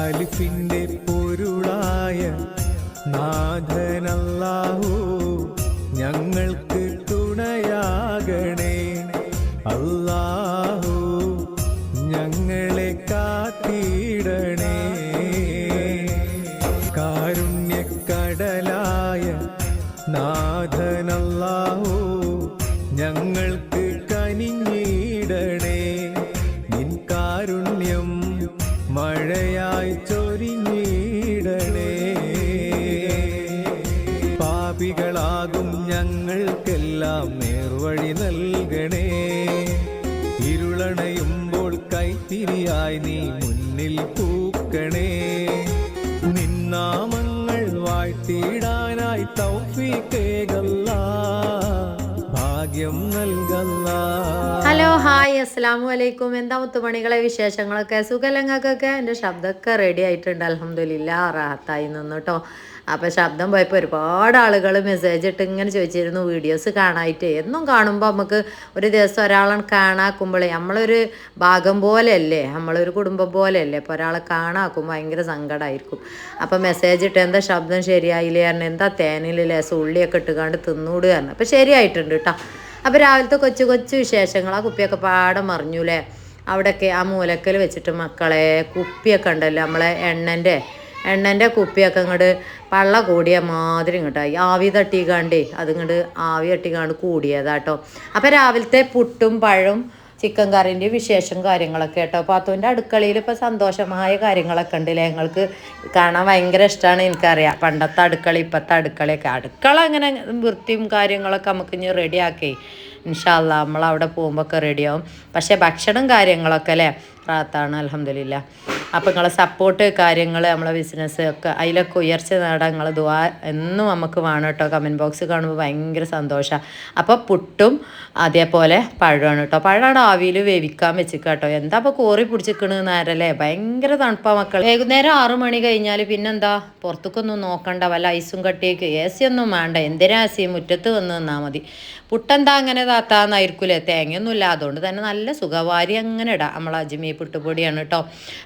അലിഫിന്റെ പൊരുളായ നാഥനല്ലാഹു ഞങ്ങൾക്ക് തുണയാകണേ. അല്ലാഹു ഞങ്ങളെ കാത്തിടണേ. കാരുണ്യക്കടലായ നാഥനല്ലാഹു ഞങ്ങൾക്ക് കനിഞ്ഞിടണേ. നിൻ കാരുണ്യം മഴയായി ചൊരിഞ്ഞിടണേ. പാപികളാകും ഞങ്ങൾക്കെല്ലാം നേർവഴി നൽകണേ. ഇരുളണയുമ്പോൾ കൈത്തിരിയായി നീ മുന്നിൽ പൂക്കണേ. നിന്നാമങ്ങൾ വാഴ്ത്തിയിടാനായി തൗഫീഖേകല്ലാ, ഭാഗ്യം നൽകല്ലാ. ഹലോ, ഹായ്, അസ്സലാമു അലൈക്കും. എന്താ മുത്തുമണികളെ വിശേഷങ്ങളൊക്കെ? സുഖലങ്ങൾക്കൊക്കെ എൻ്റെ ശബ്ദമൊക്കെ റെഡി ആയിട്ടുണ്ട്. അൽഹംദുലില്ലാ, റാഹത്തായി നിന്നു കേട്ടോ. അപ്പോൾ ശബ്ദം പോയപ്പോൾ ഒരുപാട് ആളുകൾ മെസ്സേജ് ഇട്ട് ഇങ്ങനെ ചോദിച്ചിരുന്നു വീഡിയോസ് കാണാനായിട്ട്. എന്നും കാണുമ്പോൾ നമുക്ക് ഒരു ദിവസം ഒരാളെ കാണാക്കുമ്പോഴേ നമ്മളൊരു ഭാഗം പോലെയല്ലേ, നമ്മളൊരു കുടുംബം പോലെയല്ലേ. അപ്പോൾ ഒരാളെ കാണാക്കുമ്പോൾ ഭയങ്കര സങ്കടമായിരിക്കും. അപ്പോൾ മെസ്സേജ് ഇട്ട് എന്താ ശബ്ദം ശരിയായില്ലേ കാരണം, എന്താ തേനിലെ ഉള്ളിയൊക്കെ ഇട്ടുകാണ്ട് തിന്നൂട് കാരണം. അപ്പോൾ ശരിയായിട്ടുണ്ട് കേട്ടോ. അപ്പോൾ രാവിലത്തെ കൊച്ചു കൊച്ചു വിശേഷങ്ങൾ, ആ കുപ്പിയൊക്കെ പാടം മറിഞ്ഞൂലേ. അവിടെയൊക്കെ ആ മൂലക്കൽ വെച്ചിട്ട് മക്കളെ കുപ്പിയൊക്കെ ഉണ്ടല്ലോ, നമ്മളെ എണ്ണൻ്റെ കുപ്പിയൊക്കെ ഇങ്ങോട്ട് പള്ള കൂടിയ മാതിരി ഇങ്ങോട്ടായി ആവി തട്ടിക്കാണ്ടേ, അതിങ്ങോട്ട് ആവി തട്ടിക്കാണ്ട് കൂടിയതാട്ടോ. അപ്പോൾ രാവിലത്തെ പുട്ടും പഴവും ചിക്കൻ കറിൻ്റെ വിശേഷം കാര്യങ്ങളൊക്കെ കേട്ടോ. പാത്തുവിൻ്റെ അടുക്കളയിൽ ഇപ്പോൾ സന്തോഷമായ കാര്യങ്ങളൊക്കെ ഉണ്ടല്ലേ. ഞങ്ങൾക്ക് കാണാൻ ഭയങ്കര ഇഷ്ടമാണ്. എനിക്കറിയാം പണ്ടത്തെ അടുക്കള ഇപ്പോഴത്തെ അടുക്കളയൊക്കെ. അടുക്കള അങ്ങനെ വൃത്തിയും കാര്യങ്ങളൊക്കെ നമുക്ക് ഇനി റെഡിയാക്കി ഇൻഷാ അല്ലാ നമ്മളവിടെ പോകുമ്പോഴൊക്കെ റെഡിയാവും. പക്ഷേ ഭക്ഷണം കാര്യങ്ങളൊക്കെ അല്ലേ റാത്താണ്, അൽഹംദുലില്ലാ. അപ്പോൾ നിങ്ങളെ സപ്പോർട്ട് കാര്യങ്ങൾ നമ്മളെ ബിസിനസ് ഒക്കെ അതിലൊക്കെ ഉയർച്ച നേടാൻ നിങ്ങൾ ദുആ എന്നും നമുക്ക് വേണം കേട്ടോ. കമൻറ്റ് ബോക്സ് കാണുമ്പോൾ ഭയങ്കര സന്തോഷമാണ്. അപ്പോൾ പുട്ടും അതേപോലെ പഴമാണ് കേട്ടോ. പഴമാണ് ആവിയിൽ വേവിക്കാൻ വെച്ചിക്കുക കേട്ടോ. എന്താ അപ്പോൾ കോറി പിടിച്ചിക്കണ് നേരല്ലേ, ഭയങ്കര തണുപ്പാണ് മക്കൾ. വൈകുന്നേരം 6 മണി കഴിഞ്ഞാൽ പിന്നെന്താ പുറത്തേക്കൊന്നും നോക്കണ്ട, വല്ല ഐസും കട്ടിയേക്ക് എ സി ഒന്നും വേണ്ട. എന്തിനാ എ സി, മുറ്റത്ത് വന്ന് നിന്നാൽ മതി. പുട്ടെന്താ അങ്ങനെ താത്താന്നായിരിക്കൂലേ, തേങ്ങയൊന്നുമില്ല. അതുകൊണ്ട് തന്നെ നല്ല സുഖവാരി അങ്ങനെ ഇടാം. നമ്മൾ അജ്മി പുട്ടുപൊടിയാണ് കേട്ടോ.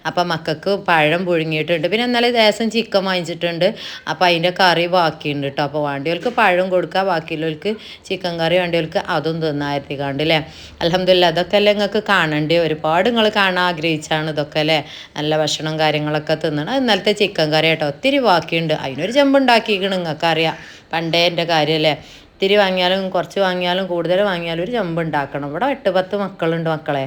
അപ്പം മക്കൾക്ക് പഴം പുഴുങ്ങിയിട്ടുണ്ട്. പിന്നെ ഇന്നലെ ദിവസം ചിക്കൻ വാങ്ങിച്ചിട്ടുണ്ട്. അപ്പോൾ അതിൻ്റെ കറി ബാക്കിയുണ്ട് കേട്ടോ. അപ്പോൾ വേണ്ടിയവർക്ക് പഴം കൊടുക്കുക, ബാക്കിയുള്ളവർക്ക് ചിക്കൻ കറി വേണ്ടിയവർക്ക് അതും തിന്നായിരുത്തി കണ്ടില്ലേ. അൽഹംദുലില്ലാ, അതൊക്കെ അല്ലേ നിങ്ങൾക്ക് കാണണ്ടേ. ഒരുപാട് നിങ്ങൾ കാണാൻ ആഗ്രഹിച്ചാണ് ഇതൊക്കെ അല്ലേ. നല്ല ഭക്ഷണം കാര്യങ്ങളൊക്കെ തിന്നണം. ഇന്നലത്തെ ചിക്കൻ കറി കേട്ടോ, ഒത്തിരി ബാക്കിയുണ്ട്. അതിനൊരു ചെമ്പുണ്ടാക്കിയിരിക്കണം, നിങ്ങൾക്കറിയാം പണ്ടേ എൻ്റെ കാര്യമല്ലേ. ഇത്തിരി വാങ്ങിയാലും കുറച്ച് വാങ്ങിയാലും കൂടുതൽ വാങ്ങിയാലും ഒരു ചെമ്പ് ഉണ്ടാക്കണം. ഇവിടെ 8-10 മക്കളുണ്ട് മക്കളെ.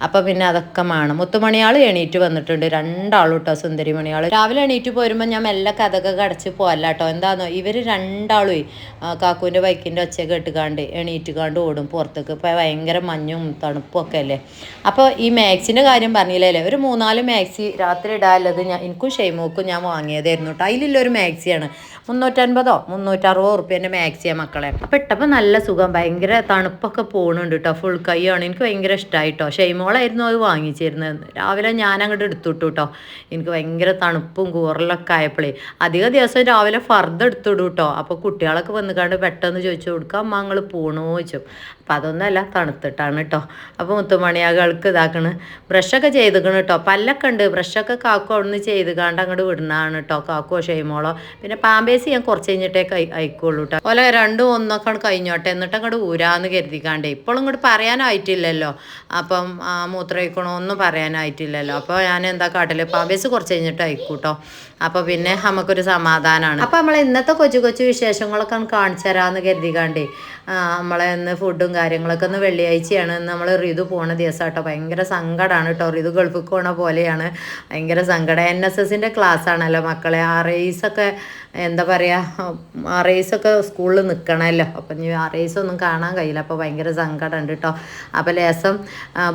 അപ്പോൾ പിന്നെ അതൊക്കെ വേണം. മുത്തുമണിയാൾ എണീറ്റ് വന്നിട്ടുണ്ട്, 2 ആളും കേട്ടോ. സുന്ദരി മണിയാൾ രാവിലെ എണീറ്റ് പോരുമ്പോൾ ഞാൻ മെല്ലെ കഥകൊക്കെ അടച്ച് പോകല്ല കേട്ടോ. എന്താണെന്നോ ഇവർ 2 ആളും കാക്കൂൻ്റെ ബൈക്കിൻ്റെ ഒച്ച കേട്ടുകാണ്ട് എണീറ്റുകാണ്ട് ഓടും പുറത്തേക്ക്. ഇപ്പോൾ ഭയങ്കര മഞ്ഞും തണുപ്പും ഒക്കെ അല്ലേ. അപ്പോൾ ഈ മാക്സിൻ്റെ കാര്യം പറഞ്ഞില്ലേ, ഒരു 3-4 മാക്സി രാത്രി ഇടാനുള്ളത് എനിക്കും ഷെയ്മോക്കും ഞാൻ വാങ്ങിയതായിരുന്നു കേട്ടോ. അതിലുള്ളൊരു മാക്സിയാണ് 350-360 ഉറുപ്പ്യേൻ്റെ മാക്സിയാണ് മക്കളെ. അപ്പോൾ ഇട്ടപ്പോൾ നല്ല സുഖം, ഭയങ്കര തണുപ്പൊക്കെ പോകുന്നുണ്ട് കേട്ടോ. ഫുൾ കൈയാണ്, എനിക്ക് ഭയങ്കര ഇഷ്ടമായി കേട്ടോ. ഷെയ്മോളായിരുന്നു അത് വാങ്ങിച്ചിരുന്നത്. രാവിലെ ഞാൻ അങ്ങോട്ട് എടുത്തുവിട്ടു കേട്ടോ. എനിക്ക് ഭയങ്കര തണുപ്പും കൂറലൊക്കെ ആയപ്പോഴേ അധിക ദിവസം രാവിലെ ഫർദ് എടുത്തുവിടും കേട്ടോ. അപ്പോൾ കുട്ടികളൊക്കെ വന്നുകാണ്ട് പെട്ടെന്ന് ചോദിച്ചു കൊടുക്കുക, അമ്മ നിങ്ങൾ പോണോ ചോദിച്ചു. അപ്പോൾ അതൊന്നുമല്ല, തണുത്തിട്ടാണ് കേട്ടോ. അപ്പോൾ മുത്തുമണിയാകൾക്ക് ഇതാക്കണ് ബ്രഷൊക്കെ ചെയ്തിക്കണം കേട്ടോ. പല്ലൊക്കെ ഉണ്ട്, ബ്രഷൊക്കെ കാക്കോ അവിടെ നിന്ന് ചെയ്ത് കാണ്ട് അങ്ങോട്ട് വിടുന്നതാണ് കേട്ടോ. കാക്കോ ഷെയ്മോളോ. പിന്നെ പാമ്പേഴ്സ് ഞാൻ കുറച്ച് കഴിഞ്ഞിട്ടേ അയക്കുള്ളൂ കേട്ടോ. ഓലെ 2-1 കഴിഞ്ഞോട്ടെ എന്നിട്ട് അങ്ങോട്ട് ഊരാന്ന് കരുതിക്കാണ്ടേ. ഇപ്പോഴും ഇങ്ങോട്ട് പറയാനായിട്ടില്ലല്ലോ. അപ്പം മൂത്രയിക്കണോ ഒന്നും പറയാനായിട്ടില്ലല്ലോ. അപ്പോൾ ഞാൻ എന്താ കാട്ടില് പാമ്പേഴ്സ് കുറച്ച് കഴിഞ്ഞിട്ട് അയക്കും കേട്ടോ. അപ്പോൾ പിന്നെ നമുക്കൊരു സമാധാനമാണ്. അപ്പോൾ നമ്മൾ ഇന്നത്തെ കൊച്ചു കൊച്ചു വിശേഷങ്ങളൊക്കെ കാണിച്ചു തരാമെന്ന് കരുതിക്കാണ്ടേ നമ്മളെ ഇന്ന് ഫുഡും കാര്യങ്ങളൊക്കെ ഒന്ന് വെള്ളിയാഴ്ചയാണ്. നമ്മൾ ഋതു പോണ ദിവസം കേട്ടോ. ഭയങ്കര സങ്കടമാണ് കേട്ടോ. ഋതു ഗൾഫിൽ പോണ പോലെയാണ്, ഭയങ്കര സങ്കടം. NSSൻ്റെ ക്ലാസ് ആണല്ലോ മക്കളെ. RISൊക്കെ എന്താ പറയുക, RISൊക്കെ സ്കൂളിൽ നിൽക്കണമല്ലോ. അപ്പം ഇനി RIS ഒന്നും കാണാൻ കഴിയില്ല. അപ്പോൾ ഭയങ്കര സങ്കടമുണ്ട് കേട്ടോ. അപ്പോൾ ലേസം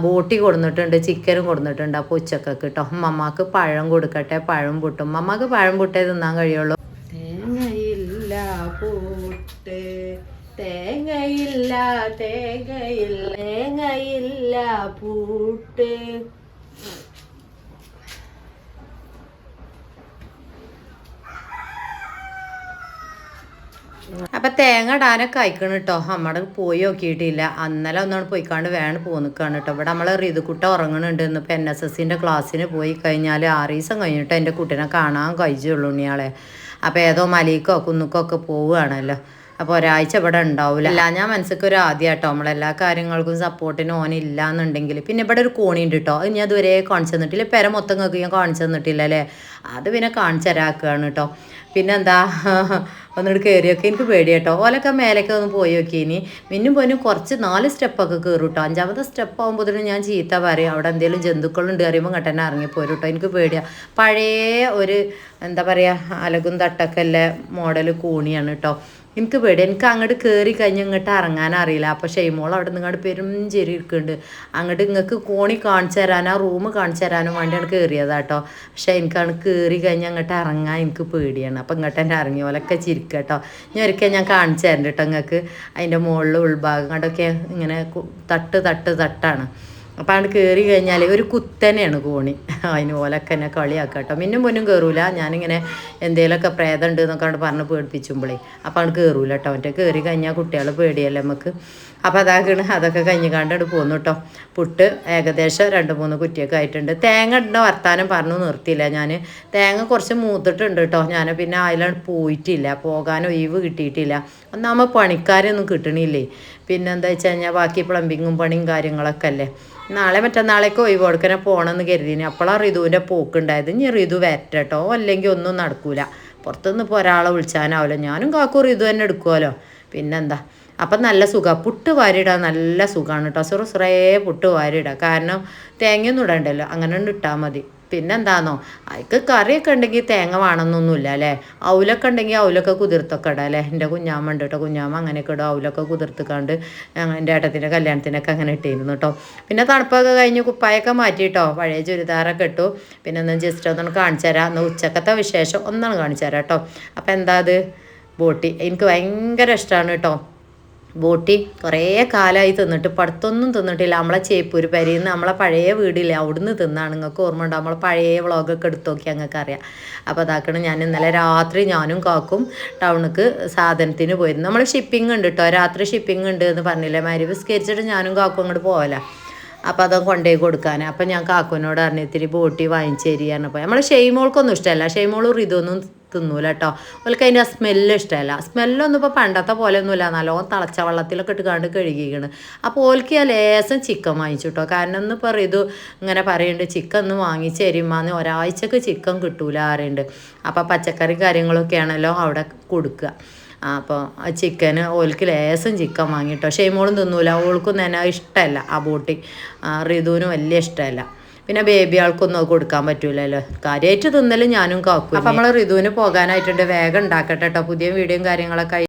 ബോട്ടി കൊടുത്തിട്ടുണ്ട്, ചിക്കനും കൊടുത്തിട്ടുണ്ട്. അപ്പോൾ ഉച്ചക്കൊക്കെ കേട്ടോ. മമ്മാക്ക് പഴം കൊടുക്കട്ടെ, പഴം പുട്ടും. മമ്മാക്ക് പഴം പുട്ടേ തിന്നാൻ കഴിയുള്ളൂ. തേങ്ങയില്ല പൂട്ട്, തേങ്ങയില്ല തേങ്ങയില്ല തേങ്ങയില്ല പൂട്ട്. അപ്പം തേങ്ങ ഇടാനൊക്കെ അയക്കണം കേട്ടോ. നമ്മുടെ പോയി നോക്കിയിട്ടില്ല. അന്നലെ ഒന്നാണ് പോയിക്കാണ്ട് വേണം പോന്നിക്കാണ് കേട്ടോ. ഇവിടെ നമ്മളെ റിതുക്കുട്ട ഉറങ്ങണുണ്ട്. ഇന്നിപ്പോൾ NSSൻ്റെ ക്ലാസ്സിന് പോയി കഴിഞ്ഞാൽ 6 ദിവസം കഴിഞ്ഞിട്ട് എൻ്റെ കുട്ടീനെ കാണാൻ കഴിയുള്ളൂ ഇയാളെ. അപ്പോൾ ഏതോ മലയിക്കോ കുന്നുക്കോ ഒക്കെ പോവുകയാണല്ലോ. അപ്പോൾ ഒരാഴ്ച ഇവിടെ ഉണ്ടാവില്ല. അല്ല ഞാൻ മനസ്സിലേക്ക് ഒരു ആദ്യമായിട്ടോ നമ്മളെല്ലാ കാര്യങ്ങൾക്കും സപ്പോർട്ടിന് ഓനില്ല എന്നുണ്ടെങ്കിൽ. പിന്നെ ഇവിടെ ഒരു കോണി ഉണ്ട് കേട്ടോ. അത് ഞാൻ ഇതുവരെ കാണിച്ചു തന്നിട്ടില്ല. പെര മൊത്തം നിങ്ങൾക്ക് ഞാൻ കാണിച്ചു തന്നിട്ടില്ല അല്ലേ. അത് പിന്നെ കാണിച്ചു തരാക്കുകയാണ് കേട്ടോ. പിന്നെന്താ ഒന്നിട്ട് കയറിയൊക്കെ എനിക്ക് പേടി കേട്ടോ. ഓലൊക്കെ മേലേക്ക് ഒന്ന് പോയി നോക്കി. ഇനി മിന്നും പോലും കുറച്ച് 4 സ്റ്റെപ്പൊക്കെ കയറും കേട്ടോ. 5ാമത്തെ സ്റ്റെപ്പ് ആകുമ്പോഴത്തേനും ഞാൻ ചീത്ത പറയും. അവിടെ എന്തെങ്കിലും ജന്തുക്കളുണ്ട് അറിയുമ്പോൾ കട്ടനെ ഇറങ്ങിപ്പോരും കേട്ടോ. എനിക്ക് പേടിയാണ്. പഴയ ഒരു എന്താ പറയുക അലകും തട്ടൊക്കെ അല്ലേ മോഡൽ കൂണിയാണ് കേട്ടോ. എനിക്ക് പേടി. എനിക്ക് അങ്ങോട്ട് കയറി കഴിഞ്ഞ് ഇങ്ങോട്ട് ഇറങ്ങാനറിയില്ല. അപ്പോൾ ഷെയ്മോൾ അവിടെ നിന്ന് ഇങ്ങോട്ട് പെരും ചെരി ഇരിക്കുന്നുണ്ട്. അങ്ങോട്ട് നിങ്ങൾക്ക് കോണി കാണിച്ചു തരാനും ആ റൂം കാണിച്ചു തരാനും വേണ്ടിയാണ് കയറിയതാട്ടോ. പക്ഷേ എനിക്കാണ് കയറി കഴിഞ്ഞ് അങ്ങോട്ട് ഇറങ്ങാൻ എനിക്ക് പേടിയാണ്. അപ്പോൾ ഇങ്ങോട്ട് തന്നെ ഇറങ്ങി പോലൊക്കെ ചിരിക്കുക കേട്ടോ. ഞാൻ ഒരിക്കൽ ഞാൻ കാണിച്ചു തരണ്ട കേട്ടോ നിങ്ങൾക്ക്. അതിൻ്റെ മുകളിൽ ഉൾഭാഗം കണ്ടൊക്കെ ഇങ്ങനെ തട്ടാണ്. അപ്പോൾ അവിടെ കയറി കഴിഞ്ഞാൽ ഒരു കുത്തനെയാണ് കോണി. അതിന് പോലൊക്കെ എന്നെ കളിയാക്കാം കേട്ടോ. മുന്നും കയറൂല. ഞാനിങ്ങനെ എന്തെങ്കിലുമൊക്കെ പ്രേതം ഉണ്ട് എന്നൊക്കെ പറഞ്ഞ് പേടിപ്പിച്ചുമ്പോഴേ അപ്പോൾ അവിടെ കയറൂല കേട്ടോ. മറ്റേ കയറി കഴിഞ്ഞാൽ കുട്ടികൾ പേടിയല്ലേ നമുക്ക്. അപ്പോൾ അതൊക്കെ കഴിഞ്ഞ് കണ്ടിട്ട് പോന്നു കേട്ടോ. പുട്ട് ഏകദേശം 2-3 കുറ്റിയൊക്കെ ആയിട്ടുണ്ട്. തേങ്ങ ഇടുന്ന വർത്താനം പറഞ്ഞു നിർത്തിയില്ല ഞാൻ. തേങ്ങ കുറച്ച് മൂത്തിട്ടുണ്ട് കേട്ടോ. ഞാൻ പിന്നെ അതിലാണ് പോയിട്ടില്ല. പോകാൻ ഒഴിവ് കിട്ടിയിട്ടില്ല. ഒന്നാമത് പണിക്കാരൊന്നും കിട്ടണില്ലേ. പിന്നെ എന്താ വെച്ച് കഴിഞ്ഞാൽ ബാക്കി പ്ലംബിങ്ങും പണിയും കാര്യങ്ങളൊക്കെ അല്ലേ. നാളെ മറ്റന്നാളേക്ക് ഒഴിവ് കൊടുക്കണേ പോകണമെന്ന് കരുതിന്. അപ്പോഴാണ് റിതുവിൻ്റെ പോക്കുണ്ടായത്. ഇനി റിതു വരട്ടോ, അല്ലെങ്കിൽ ഒന്നും നടക്കൂല. പുറത്തുനിന്ന് ഇപ്പോൾ ഒരാളെ വിളിച്ചാനാവില്ല. ഞാനും കാക്കൂ റിതു തന്നെ എടുക്കുമല്ലോ. പിന്നെന്താ. അപ്പം നല്ല സുഖമാണ്. പുട്ട് വാരിയിടാൻ നല്ല സുഖമാണ് കേട്ടോ. സുറേ പുട്ട് വാരിയിടാം. കാരണം തേങ്ങയൊന്നും ഇടണ്ടല്ലോ. അങ്ങനെ ഇട്ടാൽ മതി. പിന്നെന്താണെന്നോ അതിക്ക് കറിയൊക്കെ ഉണ്ടെങ്കിൽ തേങ്ങ വേണമെന്നൊന്നുമില്ല അല്ലേ. അവലൊക്കെ ഉണ്ടെങ്കിൽ അവലൊക്കെ കുതിർത്തൊക്കെ ഇടാം അല്ലേ. എൻ്റെ കുഞ്ഞാമ്മ ഉണ്ട് കേട്ടോ. കുഞ്ഞാമ്മ അങ്ങനെയൊക്കെ ഇടും. അവലൊക്കെ കുതിർത്തുക്കാണ്ട് എൻ്റെ ഏട്ടത്തിൻ്റെ കല്യാണത്തിനൊക്കെ അങ്ങനെ ഇട്ടിരുന്നു കേട്ടോ. പിന്നെ തണുപ്പൊക്കെ കഴിഞ്ഞ് കുപ്പായൊക്കെ മാറ്റി കേട്ടോ. പഴയ ചുരിദാറൊക്കെ ഇട്ടു. പിന്നെ ഒന്ന് ജസ്റ്റ് ഒന്നാണ് കാണിച്ചു തരാം. ഒന്ന് ഉച്ചക്കത്തെ വിശേഷം ഒന്നാണ് കാണിച്ചു തരാം കേട്ടോ. അപ്പോൾ എന്താ അത് ബോട്ടി എനിക്ക് ഭയങ്കര ഇഷ്ടമാണ് കേട്ടോ. ബോട്ടി കുറേ കാലമായി തിന്നിട്ട് പടുത്തൊന്നും തിന്നിട്ടില്ല. നമ്മളെ ചേപ്പൂര് പരിയിൽ നിന്ന് നമ്മളെ പഴയ വീടില്ലേ അവിടുന്ന് തിന്നാണ്. നിങ്ങൾക്ക് ഓർമ്മ ഉണ്ടോ? നമ്മളെ പഴയ വ്ളോഗൊക്കെ എടുത്ത് നോക്കി ഞങ്ങൾക്ക് അറിയാം. അപ്പോൾ അതാക്കണം ഞാൻ ഇന്നലെ രാത്രി ഞാനും കാക്കും ടൗണിക്ക് സാധനത്തിന് പോയിരുന്നു. നമ്മൾ ഷിപ്പിംഗ് ഉണ്ട് കേട്ടോ. രാത്രി ഷിപ്പിംഗ് ഉണ്ട് എന്ന് പറഞ്ഞില്ലേ. മരി വിസ്കരിച്ചിട്ട് ഞാനും കാക്കും അങ്ങോട്ട് പോകല. അപ്പോൾ അത് കൊണ്ടുപോയി കൊടുക്കാൻ. അപ്പം ഞാൻ കാക്കുവിനോട് പറഞ്ഞു ഇത്തിരി ബോട്ടി വാങ്ങിച്ചു തരികയാണ്. അപ്പോൾ നമ്മൾ ഷെയ്മോൾക്കൊന്നും ഇഷ്ടമല്ല. ഷെയ്മോളും ഇതൊന്നും തിന്നൂല കേട്ടോ. അവൾക്ക് അതിൻ്റെ ആ സ്മെല്ല് ഇഷ്ടമല്ല. സ്മെല്ലൊന്നും ഇപ്പോൾ പണ്ടത്തെ പോലെ ഒന്നുമില്ല. നല്ലോണം തിളച്ച വെള്ളത്തിലൊക്കെ ഇട്ട് കഴുകിക്കണം. അപ്പോൾ ഓൾക്ക് ആ ലേശം ചിക്കൻ വാങ്ങിച്ചു കേട്ടോ. കാരണം ഒന്ന് ഇപ്പോൾ ഇത് ഇങ്ങനെ പറയുന്നുണ്ട് ചിക്കൻ ഒന്ന് വാങ്ങിച്ച് തരുമാന്ന്. ഒരാഴ്ചക്ക് ചിക്കൻ കിട്ടൂല ആരുണ്ട്. അപ്പോൾ പച്ചക്കറി കാര്യങ്ങളൊക്കെയാണല്ലോ അവിടെ കൊടുക്കുക. അപ്പോൾ ചിക്കന് ഓൾക്ക് ലേശം ചിക്കൻ വാങ്ങിട്ടോ. ഷെയ്മോളും തിന്നൂല. ഓൾക്കും തന്നെ ഇഷ്ടമല്ല ആ ബോട്ടി. റിതുവിനും വലിയ ഇഷ്ടമല്ല. പിന്നെ ബേബി ആൾക്കൊന്നും അത് കൊടുക്കാൻ പറ്റൂലല്ലോ. കാര്യമായിട്ട് തിന്നലും ഞാനും കാക്കും. അപ്പം നമ്മൾ റിതുവിന് പോകാനായിട്ടുണ്ട്. വേഗം ഉണ്ടാക്കട്ടെ കേട്ടോ. പുതിയ വീഡിയോയും കാര്യങ്ങളൊക്കെ